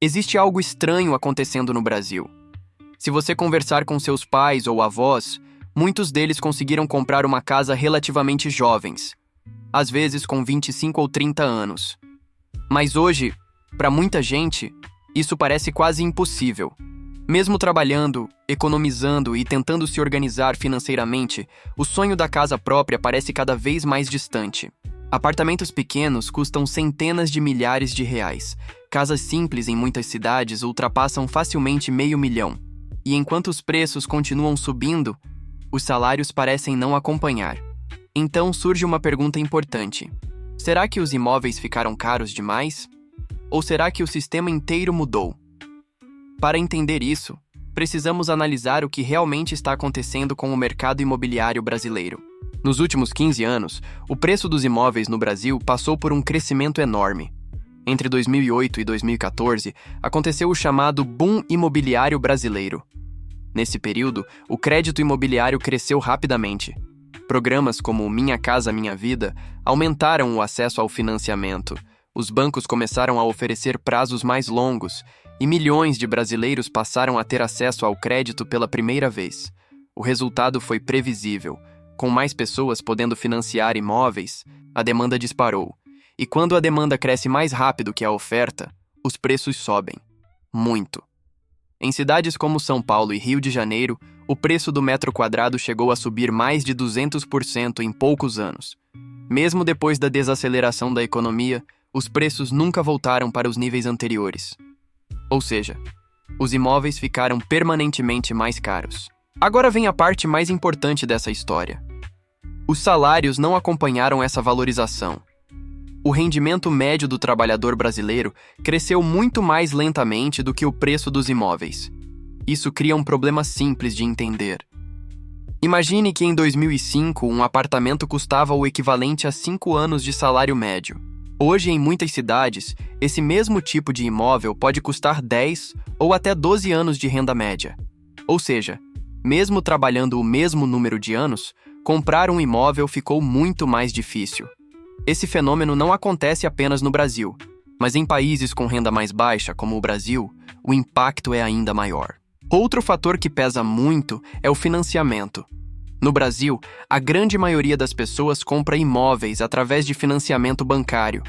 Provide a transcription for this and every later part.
Existe algo estranho acontecendo no Brasil. Se você conversar com seus pais ou avós, muitos deles conseguiram comprar uma casa relativamente jovens, às vezes com 25 ou 30 anos. Mas hoje, para muita gente, isso parece quase impossível. Mesmo trabalhando, economizando e tentando se organizar financeiramente, o sonho da casa própria parece cada vez mais distante. Apartamentos pequenos custam centenas de milhares de reais. Casas simples em muitas cidades ultrapassam facilmente R$500 mil. E enquanto os preços continuam subindo, os salários parecem não acompanhar. Então surge uma pergunta importante. Será que os imóveis ficaram caros demais? Ou será que o sistema inteiro mudou? Para entender isso, precisamos analisar o que realmente está acontecendo com o mercado imobiliário brasileiro. Nos últimos 15 anos, o preço dos imóveis no Brasil passou por um crescimento enorme. Entre 2008 e 2014, aconteceu o chamado boom imobiliário brasileiro. Nesse período, o crédito imobiliário cresceu rapidamente. Programas como Minha Casa Minha Vida aumentaram o acesso ao financiamento. Os bancos começaram a oferecer prazos mais longos e milhões de brasileiros passaram a ter acesso ao crédito pela primeira vez. O resultado foi previsível. Com mais pessoas podendo financiar imóveis, a demanda disparou. E quando a demanda cresce mais rápido que a oferta, os preços sobem. Muito. Em cidades como São Paulo e Rio de Janeiro, o preço do metro quadrado chegou a subir mais de 200% em poucos anos. Mesmo depois da desaceleração da economia, os preços nunca voltaram para os níveis anteriores. Ou seja, os imóveis ficaram permanentemente mais caros. Agora vem a parte mais importante dessa história. Os salários não acompanharam essa valorização. O rendimento médio do trabalhador brasileiro cresceu muito mais lentamente do que o preço dos imóveis. Isso cria um problema simples de entender. Imagine que em 2005 um apartamento custava o equivalente a 5 anos de salário médio. Hoje, em muitas cidades, esse mesmo tipo de imóvel pode custar 10 ou até 12 anos de renda média. Ou seja, mesmo trabalhando o mesmo número de anos, comprar um imóvel ficou muito mais difícil. Esse fenômeno não acontece apenas no Brasil, mas em países com renda mais baixa, como o Brasil, o impacto é ainda maior. Outro fator que pesa muito é o financiamento. No Brasil, a grande maioria das pessoas compra imóveis através de financiamento bancário.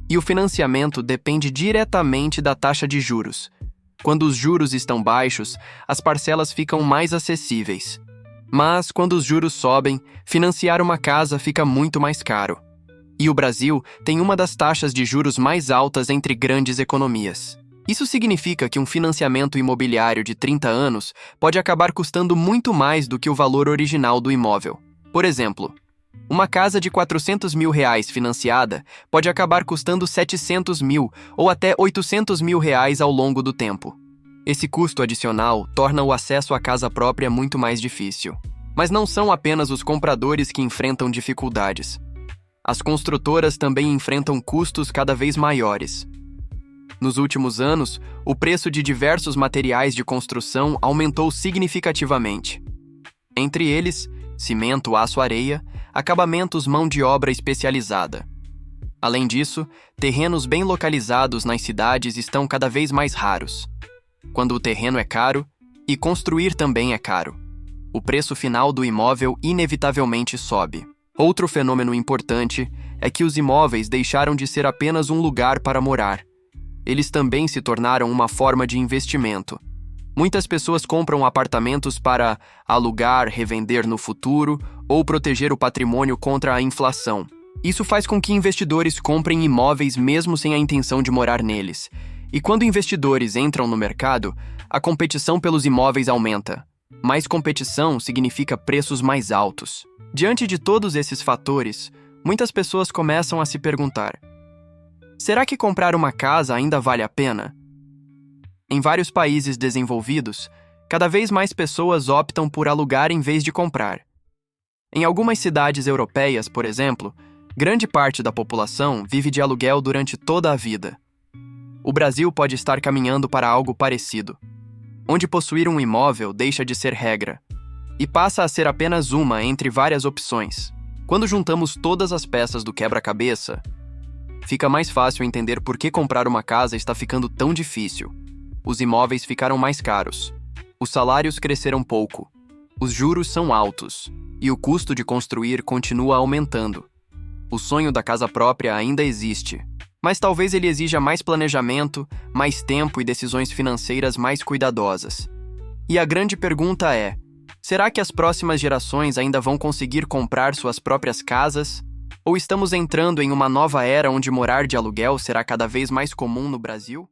E o financiamento depende diretamente da taxa de juros. Quando os juros estão baixos, as parcelas ficam mais acessíveis. Mas, quando os juros sobem, financiar uma casa fica muito mais caro. E o Brasil tem uma das taxas de juros mais altas entre grandes economias. Isso significa que um financiamento imobiliário de 30 anos pode acabar custando muito mais do que o valor original do imóvel. Por exemplo, uma casa de R$400 mil financiada pode acabar custando R$700 mil ou até R$800 mil ao longo do tempo. Esse custo adicional torna o acesso à casa própria muito mais difícil. Mas não são apenas os compradores que enfrentam dificuldades. As construtoras também enfrentam custos cada vez maiores. Nos últimos anos, o preço de diversos materiais de construção aumentou significativamente. Entre eles, cimento, aço-areia, acabamentos, mão de obra especializada. Além disso, terrenos bem localizados nas cidades estão cada vez mais raros. Quando o terreno é caro, e construir também é caro, o preço final do imóvel inevitavelmente sobe. Outro fenômeno importante é que os imóveis deixaram de ser apenas um lugar para morar. Eles também se tornaram uma forma de investimento. Muitas pessoas compram apartamentos para alugar, revender no futuro ou proteger o patrimônio contra a inflação. Isso faz com que investidores comprem imóveis mesmo sem a intenção de morar neles. E quando investidores entram no mercado, a competição pelos imóveis aumenta. Mais competição significa preços mais altos. Diante de todos esses fatores, muitas pessoas começam a se perguntar: será que comprar uma casa ainda vale a pena? Em vários países desenvolvidos, cada vez mais pessoas optam por alugar em vez de comprar. Em algumas cidades europeias, por exemplo, grande parte da população vive de aluguel durante toda a vida. O Brasil pode estar caminhando para algo parecido, onde possuir um imóvel deixa de ser regra e passa a ser apenas uma entre várias opções. Quando juntamos todas as peças do quebra-cabeça, fica mais fácil entender por que comprar uma casa está ficando tão difícil. Os imóveis ficaram mais caros. Os salários cresceram pouco. Os juros são altos. E o custo de construir continua aumentando. O sonho da casa própria ainda existe, mas talvez ele exija mais planejamento, mais tempo e decisões financeiras mais cuidadosas. E a grande pergunta é: será que as próximas gerações ainda vão conseguir comprar suas próprias casas? Ou estamos entrando em uma nova era onde morar de aluguel será cada vez mais comum no Brasil?